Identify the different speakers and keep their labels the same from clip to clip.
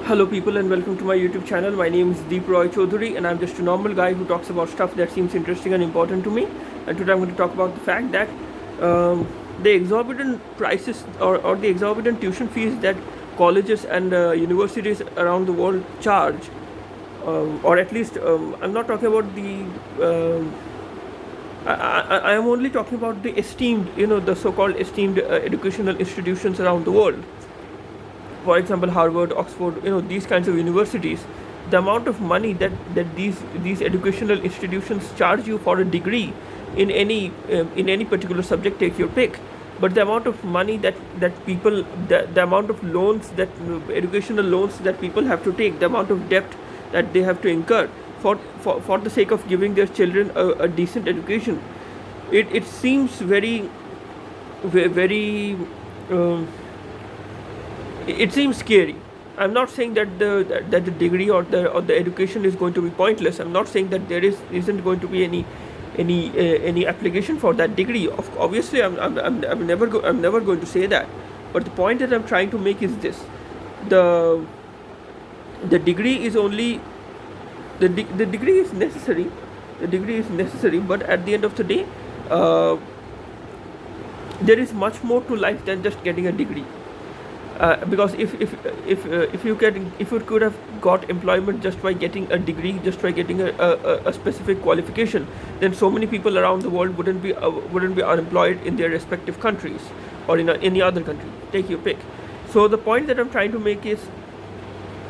Speaker 1: Hello, people, and welcome to my YouTube channel. My name is Deep Roy Chaudhary, and I'm just a normal guy who talks about stuff that seems interesting and important to me. And today I'm going to talk about the fact that the exorbitant prices or the exorbitant tuition fees that colleges and universities around the world charge, or at least I'm not talking about the. I am only talking about the esteemed, the so-called esteemed educational institutions around the world. For example, Harvard, Oxford, these kinds of universities. The amount of money that these educational institutions charge you for a degree in any particular subject, take your pick. But the amount of money that people, the amount of loans, that educational loans that people have to take, the amount of debt that they have to incur for the sake of giving their children a decent education, it seems very it seems scary. I'm not saying that the degree or the education is going to be pointless. I'm not saying that isn't going to be any application for that degree. Obviously, I'm never going to say that. But the point that I'm trying to make is this: the degree is only the degree is necessary. The degree is necessary, but at the end of the day, there is much more to life than just getting a degree. Because if you could have got employment just by getting a degree, just by getting a specific qualification, then so many people around the world wouldn't be unemployed in their respective countries or in any other country. Take your pick. So the point that I'm trying to make is,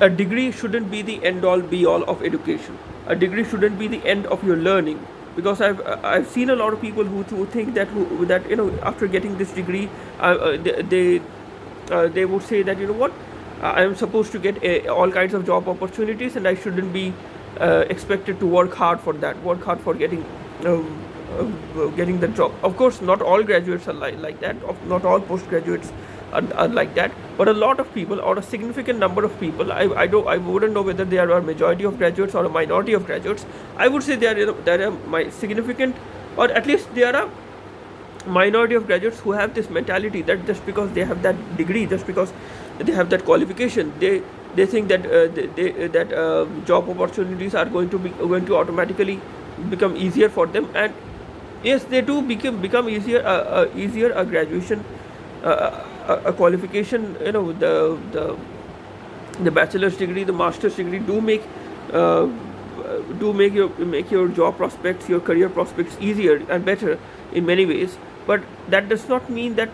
Speaker 1: a degree shouldn't be the end all be all of education. A degree shouldn't be the end of your learning, because I've seen a lot of people who think that after getting this degree, they would say that, I am supposed to get all kinds of job opportunities, and I shouldn't be expected to work hard for getting the job. Of course, not all graduates are like that. Not all postgraduates are like that. But a lot of people, or a significant number of people, I wouldn't know whether they are a majority of graduates or a minority of graduates. I would say there are my significant, or at least there are minority of graduates who have this mentality that just because they have that degree, just because they have that qualification, they think that job opportunities are going to automatically become easier for them. And yes, they do become easier. A graduation, a qualification, the bachelor's degree, the master's degree do make your job prospects, your career prospects easier and better in many ways. But that does not mean that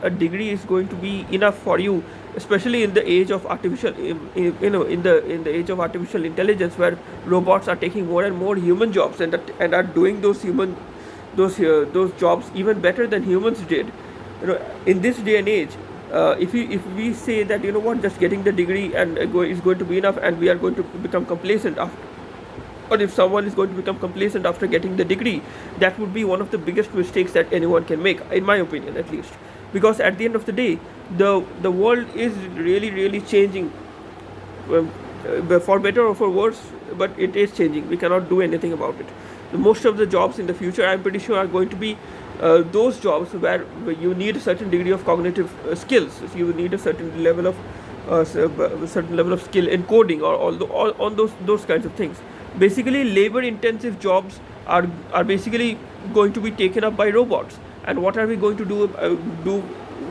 Speaker 1: a degree is going to be enough for you, especially in the age of artificial in the age of artificial intelligence, where robots are taking more and more human jobs and are doing those jobs even better than humans did. In this day and age, if we say that, just getting the degree and is going to be enough, and we are going to become complacent after, or if someone is going to become complacent after getting the degree, that would be one of the biggest mistakes that anyone can make, in my opinion at least. Because at the end of the day, the world is really changing, for better or for worse, but it is changing. We cannot do anything about it. Most of the jobs in the future, I'm pretty sure, are going to be those jobs where you need a certain degree of cognitive skills. So you need a certain level of skill in coding, or all those kinds of things. Basically, labor intensive jobs are basically going to be taken up by robots. And what are we going to do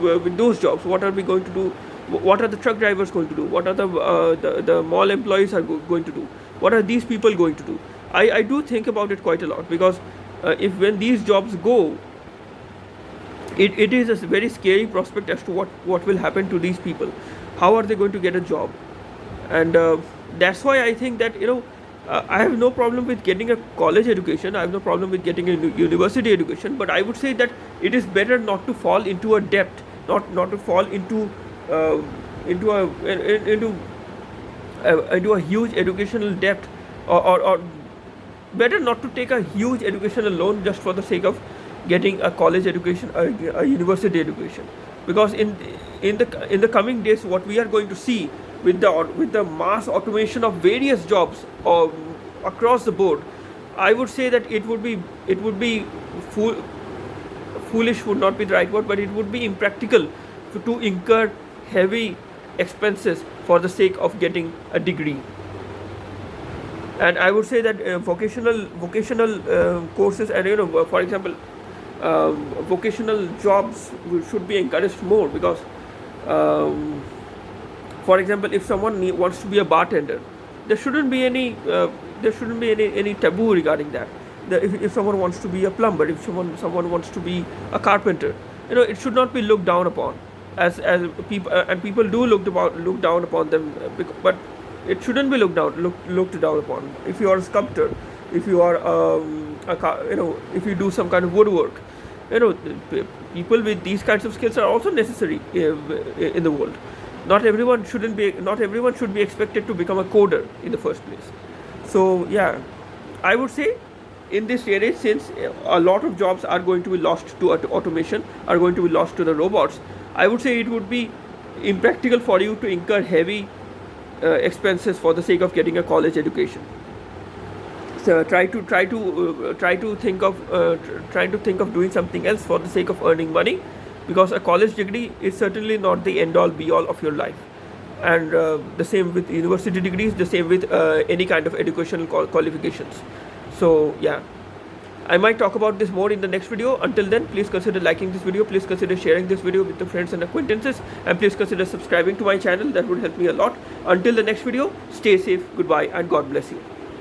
Speaker 1: with those jobs? What are we going to do? What are the truck drivers going to do? What are the mall employees are going to do? What are these people going to do? I do think about it quite a lot, because when these jobs go, it is a very scary prospect as to what will happen to these people. How are they going to get a job? And that's why I think that, I have no problem with getting a college education. I have no problem with getting a university education. But I would say that it is better not to fall into a debt, not to fall into a huge educational debt, or better not to take a huge educational loan just for the sake of getting a college education, a university education. Because in the coming days, what we are going to see with the mass automation of various jobs across the board, I would say that it would be foolish would not be the right word, but it would be impractical to incur heavy expenses for the sake of getting a degree. And I would say that vocational courses, and for example, vocational jobs should be encouraged more, because for example, if someone wants to be a bartender, there shouldn't be any taboo regarding that. If someone wants to be a plumber, if someone wants to be a carpenter, it should not be looked down upon, as people, and people do look down upon them, but it shouldn't be looked down upon. If you are a sculptor, if you are if you do some kind of woodwork, people with these kinds of skills are also necessary in the world. Not everyone should be expected to become a coder in the first place. So yeah, I would say in this area, since a lot of jobs are going to be lost to automation, are going to be lost to the robots, I would say it would be impractical for you to incur heavy expenses for the sake of getting a college education. So try to think of doing something else for the sake of earning money, because a college degree is certainly not the end all be all of your life. And the same with university degrees, the same with any kind of educational qualifications. So yeah, I might talk about this more in the next video. Until then, please consider liking this video, please consider sharing this video with the friends and acquaintances, and please consider subscribing to my channel. That would help me a lot. Until the next video, stay safe, goodbye, and God bless you.